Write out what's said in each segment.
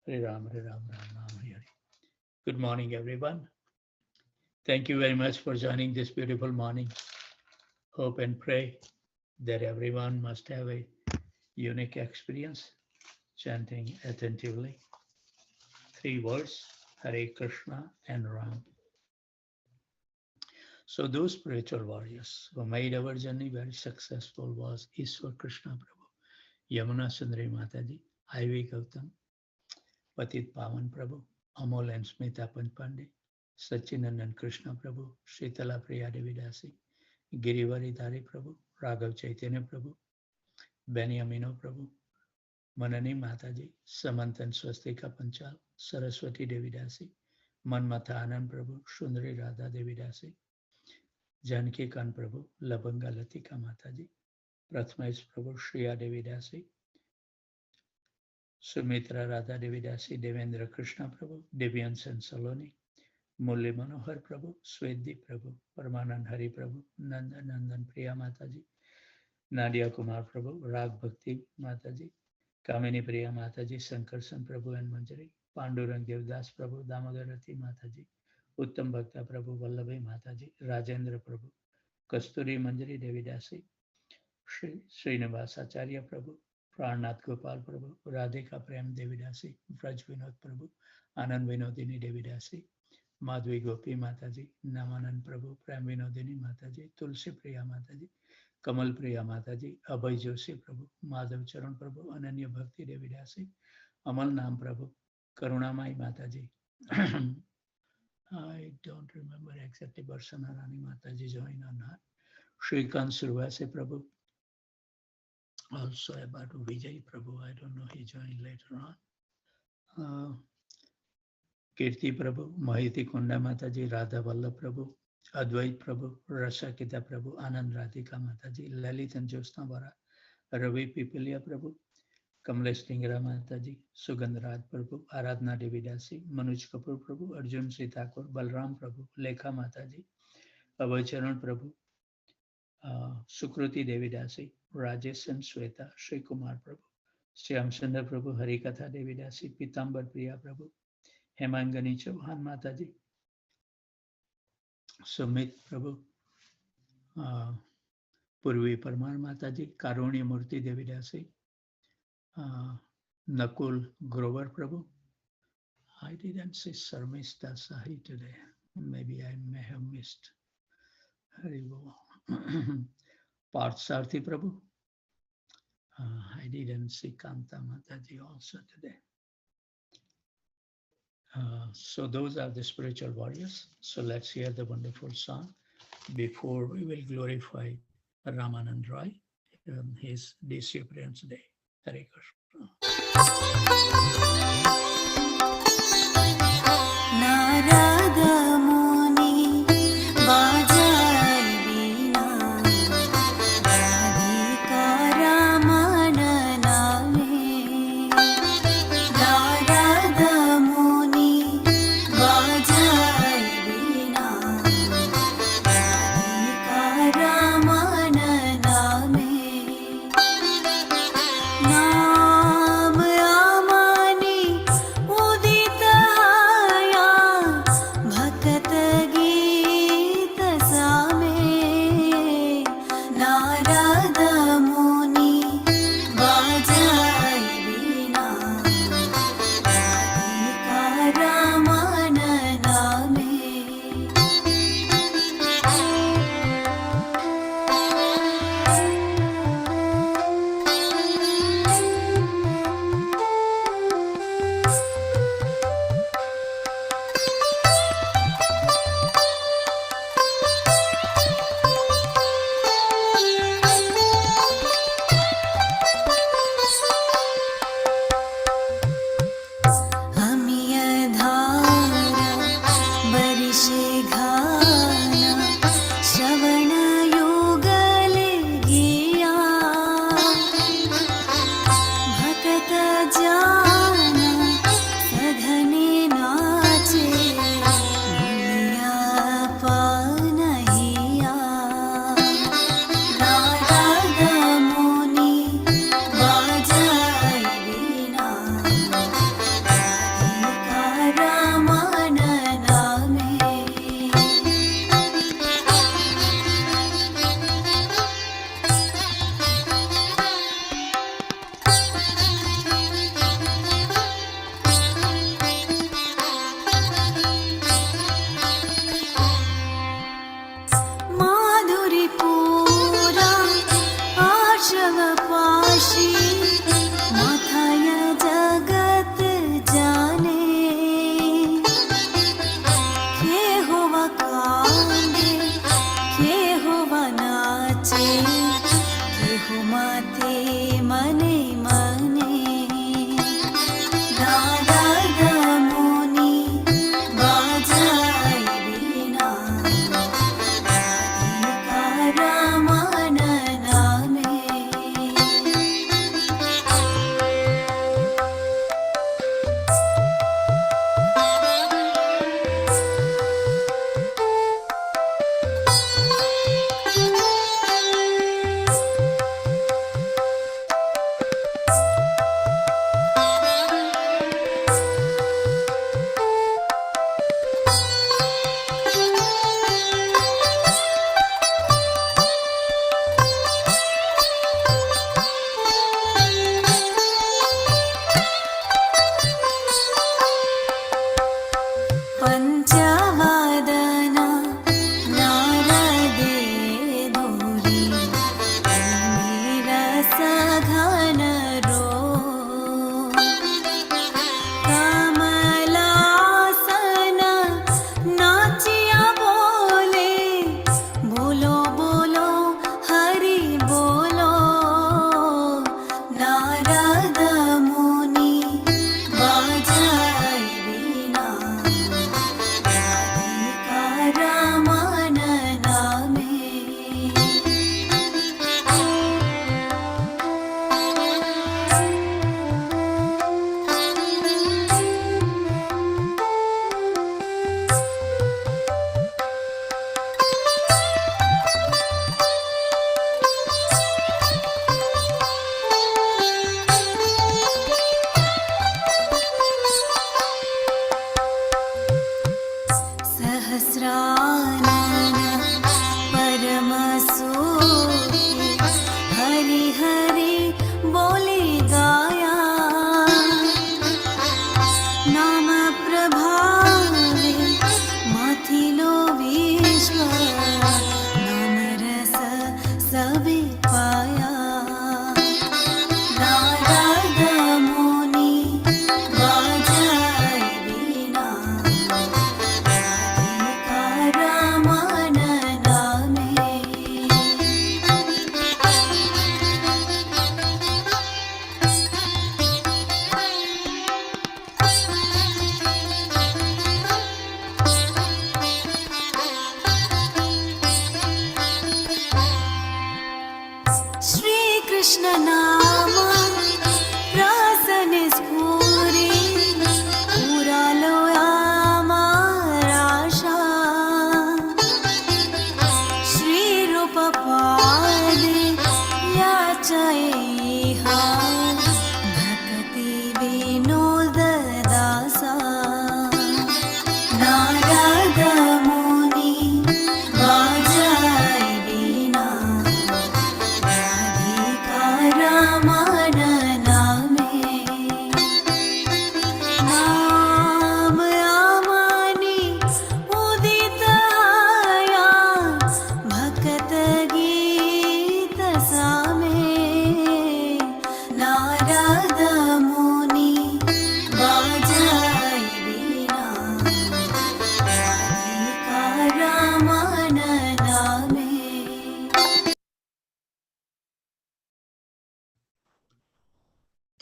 Hare Ram, Hare Ram, Ram Ram, Hare Hare. Good morning, everyone. Thank you very much for joining this beautiful morning. Hope and pray that everyone must have a unique experience chanting attentively three words, Hare Krishna and Ram. So those spiritual warriors who made our journey very successful was Ishwar Krishna Prabhu, Yamuna Sundari Mataji, IV Gautam, Patit Pawan Prabhu, Amol and Smita Pandey, Sachinandan Krishna Prabhu, Shritala Priya Devi Dasi, Girivari Dhari Prabhu, Raghav Chaitanya Prabhu, Beni Amino Prabhu, Manani Mataji, Samantan Swastika Panchal, Saraswati Devi Dasi, Manmatha Anand Prabhu, Shundari Radha Devi Dasi, Janki Khan Prabhu, Labanga Latika Mataji, Prathmesh Prabhu, Shriya Devi Dasi, Sumitra Radha Devi Dasi, Devendra Krishna Prabhu, Devyansan Saloni, Mulli Manohar Prabhu, Swedi Prabhu, Paramanand Hari Prabhu, Nanda Nandan Priya Mataji, Nadia Kumar Prabhu, Rag Bhakti Mataji, Kamini Priya Mataji, Sankarsan Prabhu and Manjari, Pandurang Devdas Prabhu, Damodarati Mataji, Uttam Bhakta Prabhu, Vallabhi Mataji, Rajendra Prabhu, Kasturi Manjari Devidasi, Srinivas Acharya Prabhu, Pranath Gopal Prabhu, Radhika Prem Devidasi, Vraj Vinod Prabhu, Anand Vinodini Devidasi, Madhvi Gopi Mataji, Namanand Prabhu, Prem Vinodini Mataji, Tulsi Priya Mataji, Kamal Priya Mataji, Abhay Joshi Prabhu, Madhav Charan Prabhu, Ananya Bhakti Devidasi, Amal Nam Prabhu, Karunamai Mataji. I don't remember exactly Barsana Rani Mataji joined or not. Shrikant Survase Prabhu, also about Vijay Prabhu, I don't know, he joined later on. Kirti Prabhu, Mahiti Kunda Mataji, Radha Valla Prabhu, Advait Prabhu, Rasakita Prabhu, Anand Radhika Mataji, Lalit and Josna Vara, Ravi Pipilia Prabhu, Kamlesh Tingra Mataji, Sugandraj Prabhu, Aradhna Devidasi, Manuj Kapoor Prabhu, Arjun Sitakur, Balram Prabhu, Lekha Mataji, Abhay Charan Prabhu, Sukruti Devidasi, Rajesh and Sweta, Sri Kumar Prabhu, Shyam Sundar Prabhu, Harikatha Devidasi, Pitambar Priya Prabhu, Hemangani Chauhan Mataji, Sumit Prabhu, Purvi Parmar Mataji, Karunya Murti Devidasi, Nakul Grover Prabhu. I didn't see Sarmista Sahi today. Maybe I may have missed. Haribo. Parth Sarthi Prabhu. I didn't see Kanta Mataji also today. So those are the spiritual warriors. So let's hear the wonderful song before we will glorify Ramananda Raya on his disappearance day. Hare Krishna. Narada Muni Bajai Veena Radhika Ramana Name Narada Muni Bajai Veena Radhika Ramana Name Naam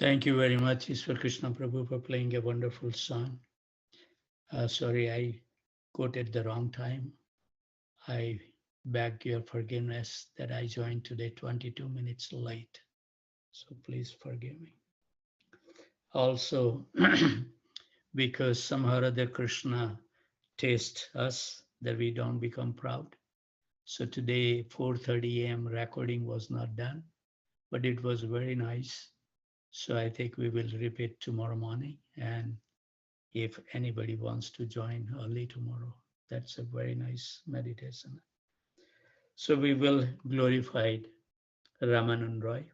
Thank you very much, Ishwar Krishna Prabhu, for playing a wonderful song. Sorry, I quoted the wrong time. I beg your forgiveness that I joined today 22 minutes late. So please forgive me. Also, because somehow or other Krishna tastes us that we don't become proud. So today, 4:30 a.m. recording was not done, but it was very nice. So I think we will repeat tomorrow morning. And if anybody wants to join early tomorrow, that's a very nice meditation. So we will glorify Ramanand Roy,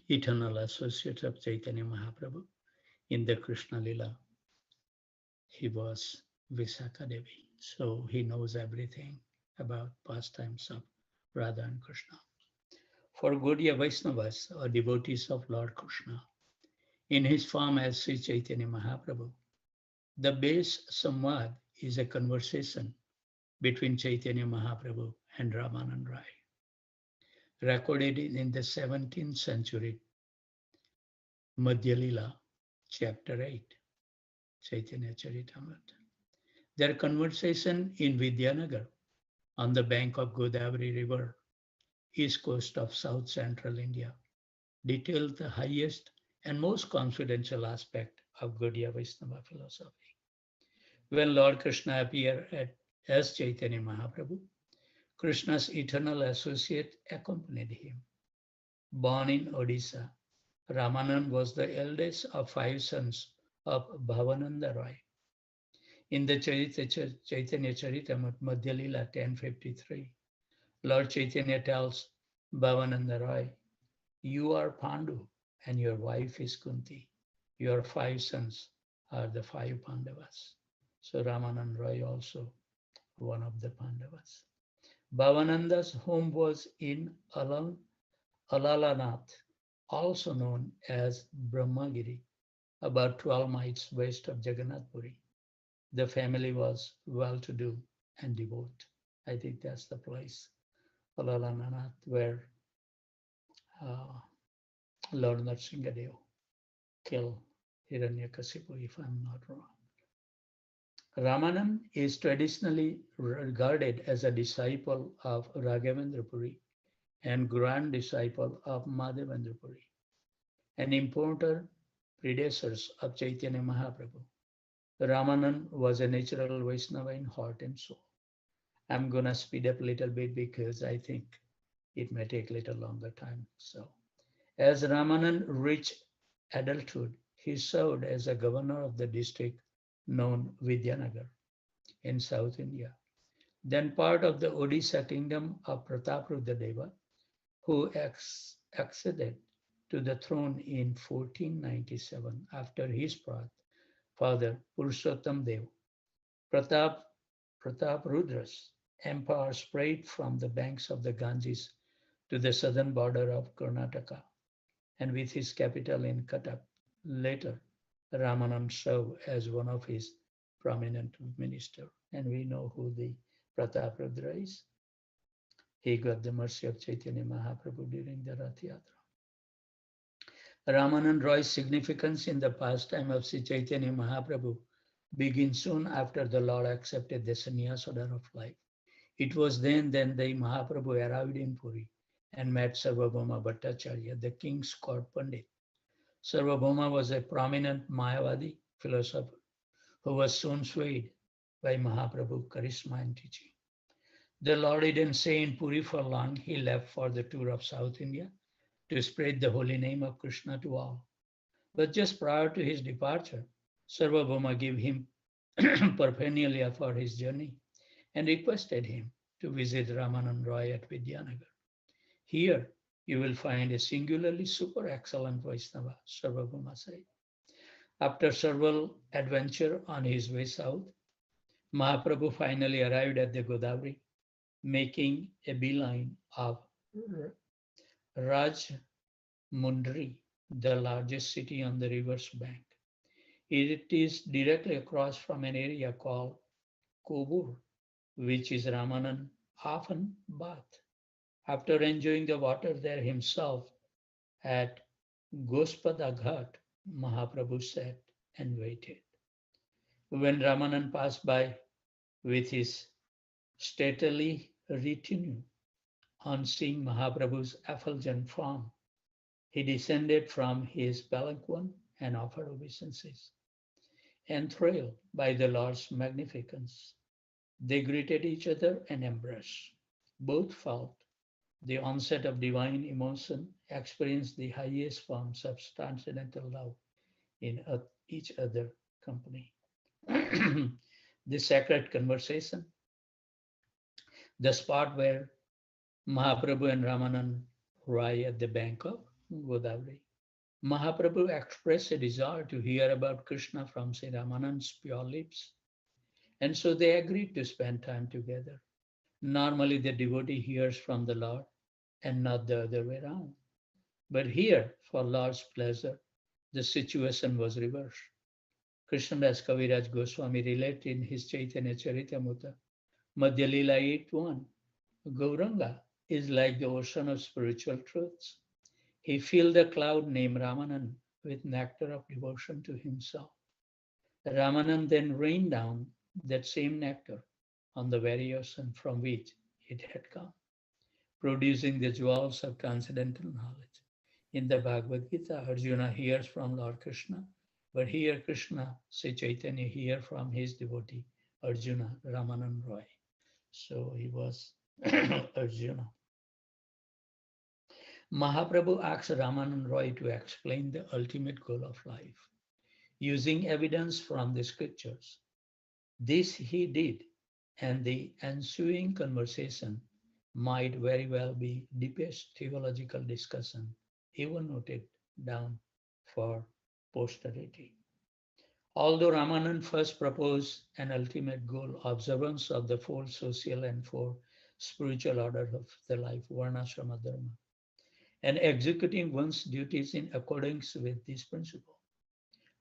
eternal associate of Chaitanya Mahaprabhu. In the Krishna Lila, he was Visakha Devi. So he knows everything about pastimes of Radha and Krishna. For Gaudiya Vaishnavas, or devotees of Lord Krishna, in his form as Sri Chaitanya Mahaprabhu, the base samvad is a conversation between Chaitanya Mahaprabhu and Ramanand Rai, recorded in the 17th century Madhya Lila, chapter 8, Chaitanya Charitamrita. Their conversation in Vidyanagar on the bank of Godavari River, east coast of South Central India, details the highest and most confidential aspect of Gaudiya Vaishnava philosophy. When Lord Krishna appeared as Chaitanya Mahaprabhu, Krishna's eternal associate accompanied him. Born in Odisha, Ramanand was the eldest of 5 sons of Bhavananda Roy. In the Chaitanya Charitamrita, Madhya Lila 10:53, Lord Chaitanya tells Bhavananda Roy, "You are Pandu and your wife is Kunti. Your 5 sons are the 5 Pandavas." So Ramanand Roy also one of the Pandavas. Bhavananda's home was in Alalanath, also known as Brahmagiri, about 12 miles west of Jagannath Puri. The family was well-to-do and devout. I think that's the place, Alalanath, where uh, Lord Nrsimhadev killed Hiranyakasipu, if I'm not wrong. Ramanand is traditionally regarded as a disciple of Raghavendra Puri and grand disciple of Madhavendra Puri, an important predecessors of Chaitanya Mahaprabhu. Ramanand was a natural Vaishnava in heart and soul. I'm going to speed up a little bit because I think it may take a little longer time. So, as Ramanand reached adulthood, he served as a governor of the district known Vidyanagar in South India, then part of the Odisha kingdom of Prataprudadeva, who acceded to the throne in 1497 after his father Purushottam Dev. Prataparudra's empire spread from the banks of the Ganges to the southern border of Karnataka, and with his capital in Cuttack. Later, Ramanand served as one of his prominent ministers, and we know who the Prataparudra is. He got the mercy of Chaitanya Mahaprabhu during the Rath Yatra. Ramanand Roy's significance in the pastime of Sri Chaitanya Mahaprabhu begins soon after the Lord accepted the sannyas order of life. It was then that the Mahaprabhu arrived in Puri and met Sarvabhauma Bhattacharya, the king's court pandit. Sarvabhauma was a prominent Mayavadi philosopher who was soon swayed by Mahaprabhu's charisma and teaching. The Lord didn't stay in Puri for long. He left for the tour of South India to spread the holy name of Krishna to all. But just prior to his departure, Sarvabhauma gave him paraphernalia for his journey and requested him to visit Ramanand Roy at Vidyanagar. Here, you will find a singularly super excellent Vaishnava, Sarvabhauma said. After several adventures on his way south, Mahaprabhu finally arrived at the Godavari, making a beeline of Rajmundry, the largest city on the river's bank. It is directly across from an area called Kobur, which is Ramanand often bath. After enjoying the water there himself at Gospada Ghat, Mahaprabhu sat and waited. When Ramanan passed by with his stately retinue, on seeing Mahaprabhu's effulgent form, he descended from his palanquin and offered obeisances. Enthralled by the Lord's magnificence, they greeted each other and embraced. Both felt the onset of divine emotion, experienced the highest forms of transcendental love in each other company. The sacred conversation, the spot where Mahaprabhu and Ramanand Rai at the bank of Godavari. Mahaprabhu expressed a desire to hear about Krishna from Sri Ramanand's pure lips, and so they agreed to spend time together. Normally, the devotee hears from the Lord and not the other way around. But here, for Lord's pleasure, the situation was reversed. Krishnadas Kaviraj Goswami related in his Chaitanya Charitamrita, Madhya Lila 8.1, Gauranga is like the ocean of spiritual truths. He filled the cloud named Ramanan with nectar of devotion to himself. Ramanan then rained down that same nectar on the very ocean from which it had come, producing the jewels of transcendental knowledge. In the Bhagavad Gita, Arjuna hears from Lord Krishna, but here Krishna, Sri Chaitanya, hears from his devotee, Arjuna, Ramanan Roy. So he was Arjuna. Mahaprabhu asked Ramanan Roy to explain the ultimate goal of life using evidence from the scriptures. This he did, and the ensuing conversation might very well be deepest theological discussion, even noted down for posterity. Although Ramanand first proposed an ultimate goal, observance of the four social and four spiritual orders of the life, Varnashrama Dharma, and executing one's duties in accordance with this principle.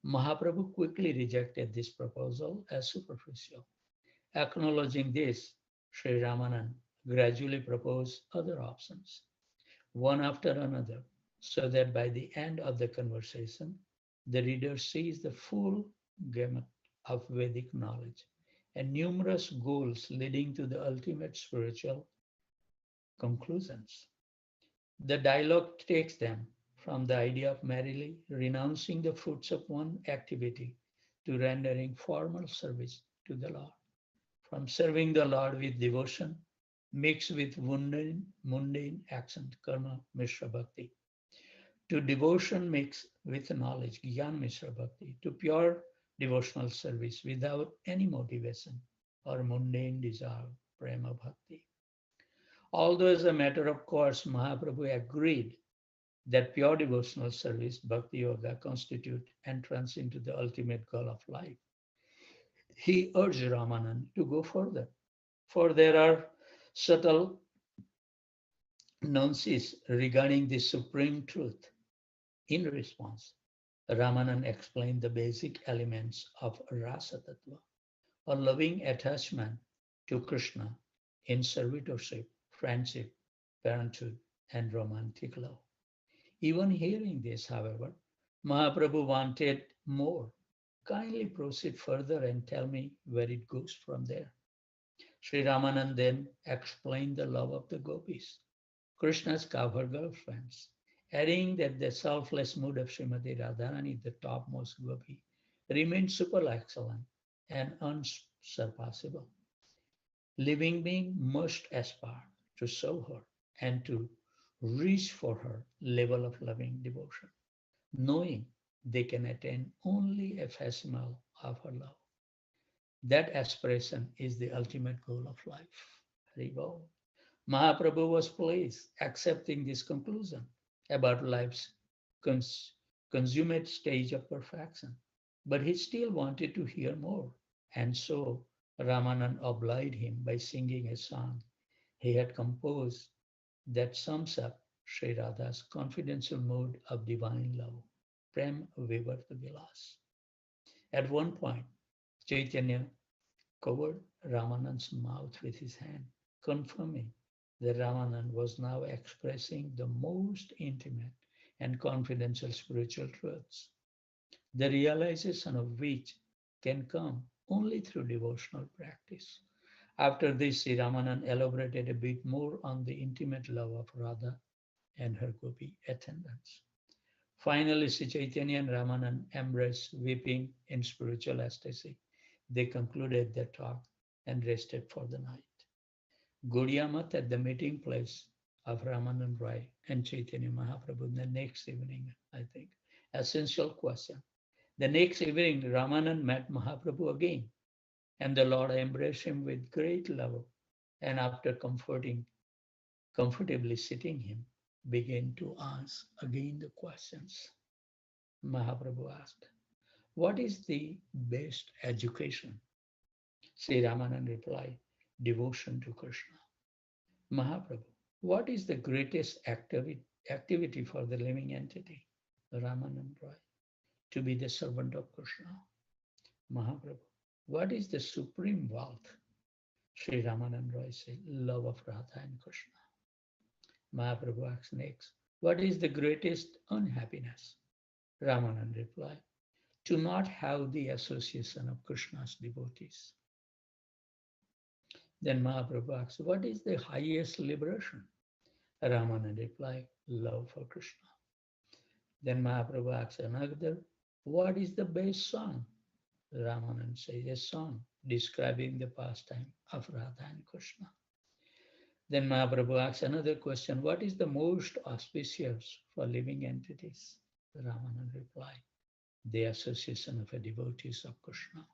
Mahaprabhu quickly rejected this proposal as superficial. Acknowledging this, Sri Ramanand gradually proposed other options, one after another, so that by the end of the conversation, the reader sees the full gamut of Vedic knowledge and numerous goals leading to the ultimate spiritual conclusions. The dialogue takes them from the idea of merely renouncing the fruits of one activity to rendering formal service to the Lord, from serving the Lord with devotion mixed with mundane action, karma, mishra bhakti, to devotion mixed with knowledge, gyan mishra bhakti, to pure devotional service without any motivation or mundane desire, prema bhakti. Although as a matter of course, Mahaprabhu agreed that pure devotional service, bhakti yoga, constitute entrance into the ultimate goal of life. He urged Ramanand to go further, for there are subtle nuances regarding the supreme truth. In response, Ramanand explained the basic elements of rasa tattva, or loving attachment to Krishna in servitorship, friendship, parenthood, and romantic love. Even hearing this, however, Mahaprabhu wanted more. Kindly proceed further and tell me where it goes from there. Sri Ramanand then explained the love of the gopis, Krishna's cowherd girlfriends, adding that the selfless mood of Srimati Radharani, the topmost gopi, remained super excellent and unsurpassable. Living being must aspire to serve her and to reach for her level of loving devotion, knowing they can attain only a facsimile of her love. That aspiration is the ultimate goal of life. Haribol. Mahaprabhu was pleased, accepting this conclusion about life's cons- consummate stage of perfection. But he still wanted to hear more, and so Ramanand obliged him by singing a song he had composed that sums up Sri Radha's confidential mode of divine love, Prem Vivarta Vilas. At one point, Chaitanya covered Ramanand's mouth with his hand, confirming that Ramanand was now expressing the most intimate and confidential spiritual truths, the realization of which can come only through devotional practice. After this, Sri Ramanan elaborated a bit more on the intimate love of Radha and her gopi attendants. Finally, Sri Chaitanya and Ramanan embraced weeping in spiritual ecstasy. They concluded their talk and rested for the night. Gaudiya at the meeting place of Ramanand Rai and Chaitanya Mahaprabhu the next evening, I think. Essential question. The next evening, Ramanand met Mahaprabhu again, and the Lord embraced him with great love. And after comfortably sitting him, began to ask again the questions. Mahaprabhu asked, what is the best education? Sri Ramanand replied, devotion to Krishna. Mahaprabhu, what is the greatest activity for the living entity? Ramanand Roy, to be the servant of Krishna. Mahaprabhu, what is the supreme wealth? Sri Ramanand Roy said, love of Radha and Krishna. Mahaprabhu asked next, what is the greatest unhappiness? Ramanand replied, to not have the association of Krishna's devotees. Then Mahaprabhu asked, what is the highest liberation? Ramanand replied, love for Krishna. Then Mahaprabhu asked another, what is the best song? Ramanand says, a song describing the pastime of Radha and Krishna. Then Mahaprabhu asks another question, what is the most auspicious for living entities? Ramanand replied, the association of the devotees of Krishna.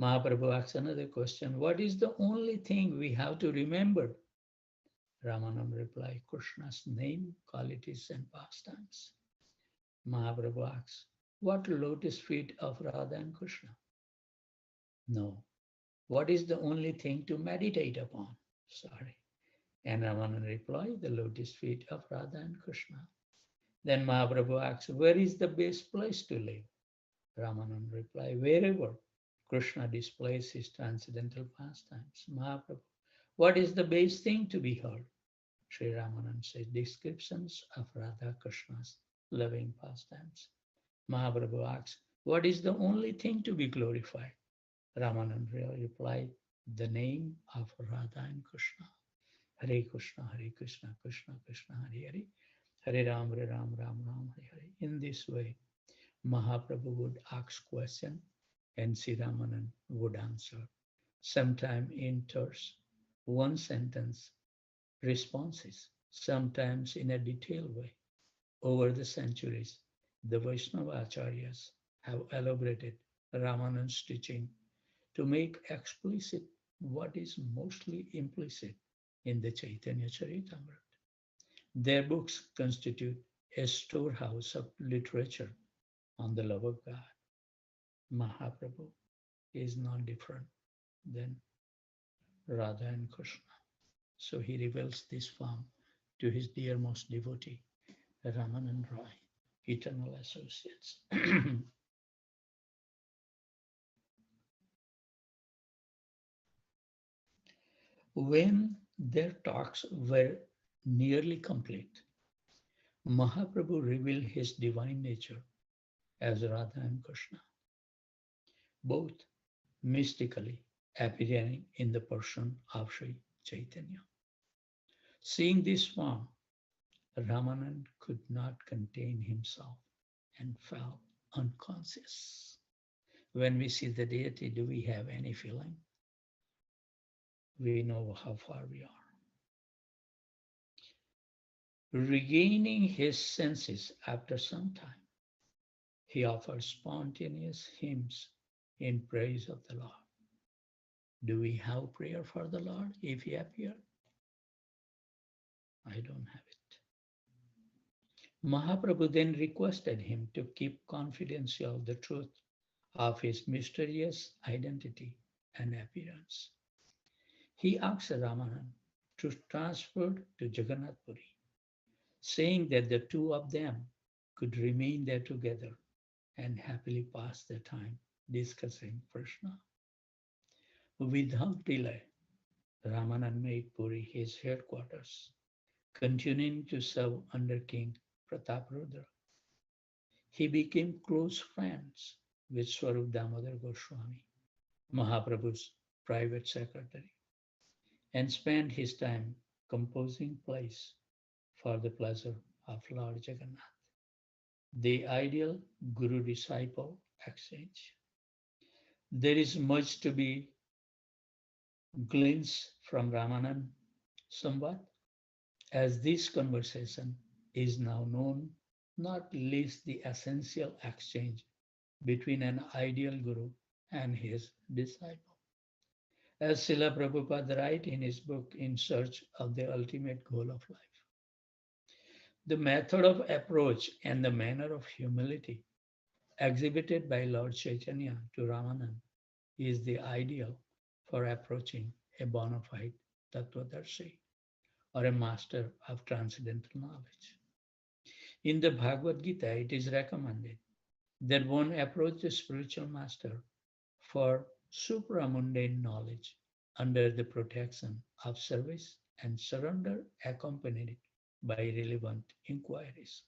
Mahaprabhu asks another question, what is the only thing we have to remember? Ramanand replied, Krishna's name, qualities, and pastimes. Mahaprabhu asks, what lotus feet of Radha and Krishna? No. What is the only thing to meditate upon? Sorry. And Ramanand replied, the lotus feet of Radha and Krishna. Then Mahaprabhu asks, where is the best place to live? Ramanand replied, wherever Krishna displays his transcendental pastimes. Mahaprabhu, what is the best thing to be heard? Shri Ramanand says, descriptions of Radha Krishna's loving pastimes. Mahaprabhu asks, what is the only thing to be glorified? Ramanand replied, the name of Radha and Krishna. Hare Krishna, Krishna Krishna, Hare Hare, Hare Ram, Ram, Ram, Hare Hare. In this way, Mahaprabhu would ask question and Sri Ramanand would answer, sometime in terse, one sentence responses, sometimes in a detailed way. Over the centuries, the Vaishnava Acharyas have elaborated Ramanand's teaching to make explicit what is mostly implicit in the Chaitanya Charitamrita. Their books constitute a storehouse of literature on the love of God. Mahaprabhu is not different than Radha and Krishna. So he reveals this form to his dearmost devotee, Ramanand Roy, eternal associates. When their talks were nearly complete, Mahaprabhu revealed his divine nature as Radha and Krishna, both mystically appearing in the person of Sri Chaitanya. Seeing this form, Ramanand could not contain himself and fell unconscious. When we see the deity, do we have any feeling? We know how far we are. Regaining his senses after some time, he offers spontaneous hymns in praise of the Lord. Do we have prayer for the Lord if he appeared? I don't have it. Mahaprabhu then requested him to keep confidential the truth of his mysterious identity and appearance. He asked Ramanand to transfer to Jagannath Puri, saying that the two of them could remain there together and happily pass their time discussing Krishna. Without delay, Ramanand made Puri his headquarters, continuing to serve under King Prataprudra. He became close friends with Swarup Damodar Goswami, Mahaprabhu's private secretary, and spent his time composing plays for the pleasure of Lord Jagannath. The ideal guru disciple exchange. There is much to be gleaned from Ramanand Samvat, as this conversation is now known, not least the essential exchange between an ideal guru and his disciple. As Srila Prabhupada writes in his book In Search of the Ultimate Goal of Life, the method of approach and the manner of humility exhibited by Lord Chaitanya to Ramanand is the ideal for approaching a bona fide Tattvadarshi or a master of transcendental knowledge. In the Bhagavad Gita, it is recommended that one approach the spiritual master for supramundane knowledge under the protection of service and surrender accompanied by relevant inquiries.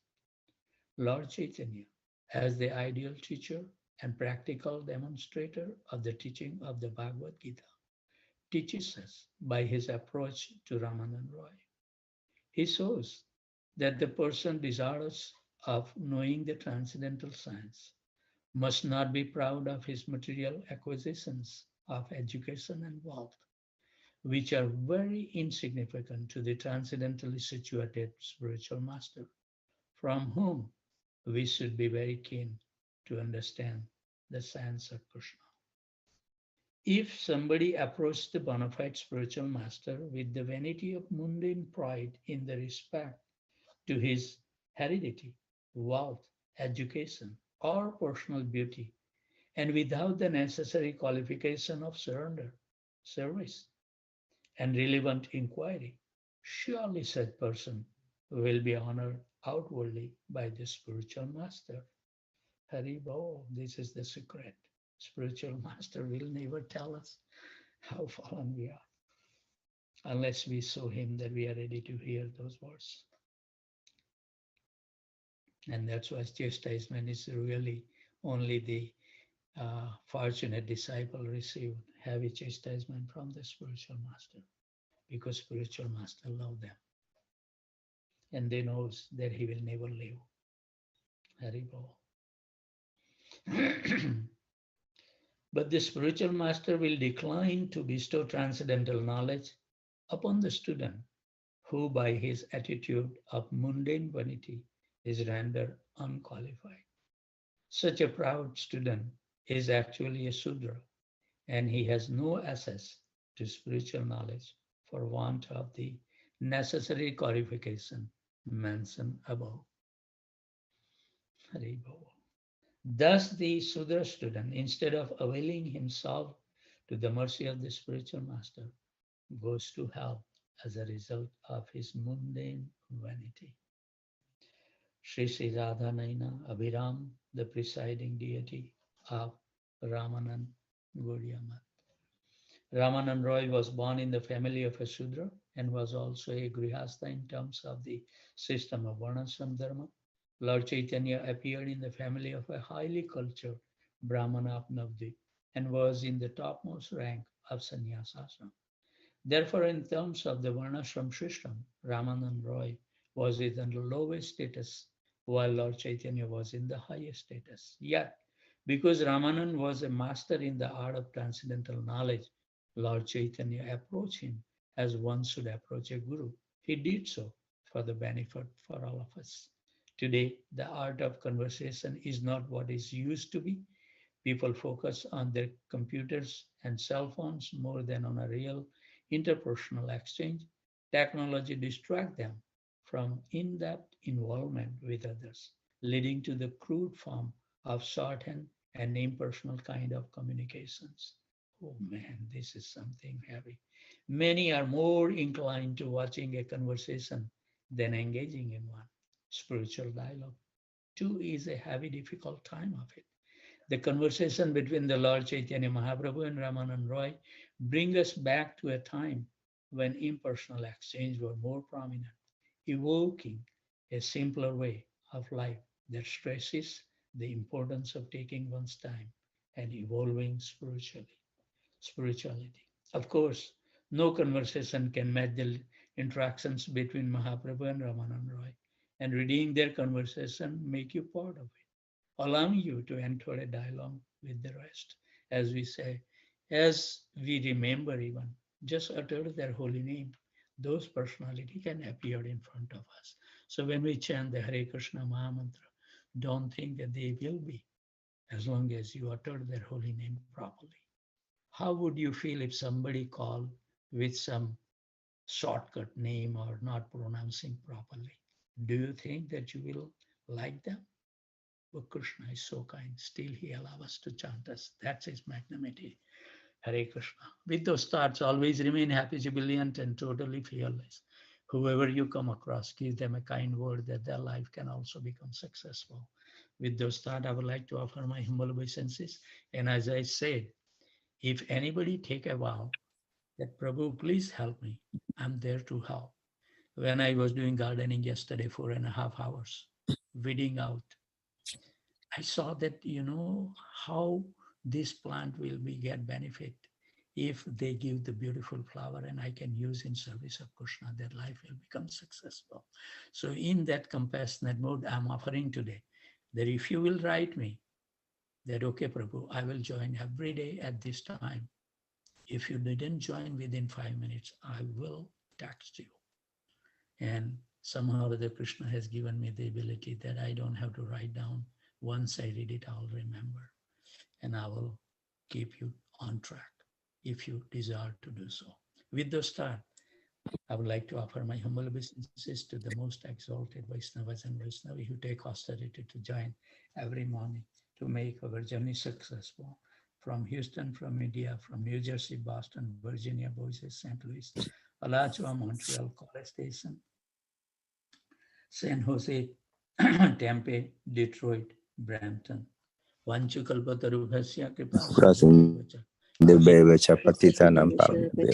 Lord Chaitanya, as the ideal teacher and practical demonstrator of the teaching of the Bhagavad Gita, teaches us by his approach to Ramanand Roy. He shows that the person desirous of knowing the transcendental science must not be proud of his material acquisitions of education and wealth, which are very insignificant to the transcendentally situated spiritual master, from whom we should be very keen to understand the science of Krishna. If somebody approached the bona fide spiritual master with the vanity of mundane pride in the respect to his heredity, wealth, education, or personal beauty, and without the necessary qualification of surrender, service, and relevant inquiry, surely such person will be honored outwardly by the spiritual master. Hari Bol, this is the secret. Spiritual master will never tell us how fallen we are unless we show him that we are ready to hear those words. And that's why chastisement is really only the fortunate disciple receive heavy chastisement from the spiritual master, because spiritual master love them and they knows that he will never leave. Hari Bol. But the spiritual master will decline to bestow transcendental knowledge upon the student who by his attitude of mundane vanity is rendered unqualified. Such a proud student is actually a Sudra, and he has no access to spiritual knowledge for want of the necessary qualification mentioned above. Hari Bol. Thus, the Sudra student, instead of availing himself to the mercy of the spiritual master, goes to hell as a result of his mundane vanity. Sri Sri Radhanayana Abhiram, the presiding deity of Ramanand Gaudiya Math. Ramanand Roy was born in the family of a Sudra and was also a Grihastha in terms of the system of Varnashram Dharma. Lord Chaitanya appeared in the family of a highly cultured Brahmana of Navadvip and was in the topmost rank of Sannyasashram. Therefore, in terms of the Varnashram system, Ramanand Roy was in the lowest status, while Lord Chaitanya was in the highest status. Yet, because Ramanand was a master in the art of transcendental knowledge, Lord Chaitanya approached him as one should approach a guru. He did so for the benefit for all of us. Today, the art of conversation is not what it used to be. People focus on their computers and cell phones more than on a real interpersonal exchange. Technology distracts them from in-depth involvement with others, leading to the crude form of shorthand and impersonal kind of communications. Oh man, this is something heavy. Many are more inclined to watching a conversation than engaging in one. Spiritual dialogue, too, is a heavy, difficult time of it. The conversation between the Lord Chaitanya Mahaprabhu and Ramanand Roy bring us back to a time when impersonal exchange were more prominent, evoking a simpler way of life that stresses the importance of taking one's time and evolving spirituality. Of course, no conversation can match the interactions between Mahaprabhu and Ramananda Roy, and reading their conversation make you part of it, allowing you to enter a dialogue with the rest. As we say, as we remember even, just utter their holy name, those personality can appear in front of us. So when we chant the Hare Krishna Maha Mantra, don't think that they will be, as long as you utter their holy name properly. How would you feel if somebody called with some shortcut name or not pronouncing properly? Do you think that you will like them? But Krishna is so kind. Still, he allows us to chant us. That's his magnanimity. Hare Krishna. With those thoughts, always remain happy, jubilant, and totally fearless. Whoever you come across, give them a kind word that their life can also become successful. With those thoughts, I would like to offer my humble obeisances. And as I said, if anybody take a vow that Prabhu, please help me, I'm there to help. When I was doing gardening yesterday, 4.5 hours, weeding out, I saw that, how this plant will be get benefit if they give the beautiful flower and I can use in service of Krishna, their life will become successful. So in that compassionate mode, I'm offering today that if you will write me that, okay, Prabhu, I will join every day at this time. If you didn't join within 5 minutes, I will text you. And somehow the Krishna has given me the ability that I don't have to write down. Once I read it, I'll remember. And I will keep you on track if you desire to do so. With those thoughts, I would like to offer my humble obeisances to the most exalted Vaishnavas and Vaishnavi who take austerity to join every morning to make our journey successful. From Houston, from India, from New Jersey, Boston, Virginia, Boise, St. Louis, Alachua, Montreal, College Station, San Jose, Tempe, Detroit, Brampton. Vanchukalpatarubhasya kripa Prasim sindhubhyacha Devecha Patitanam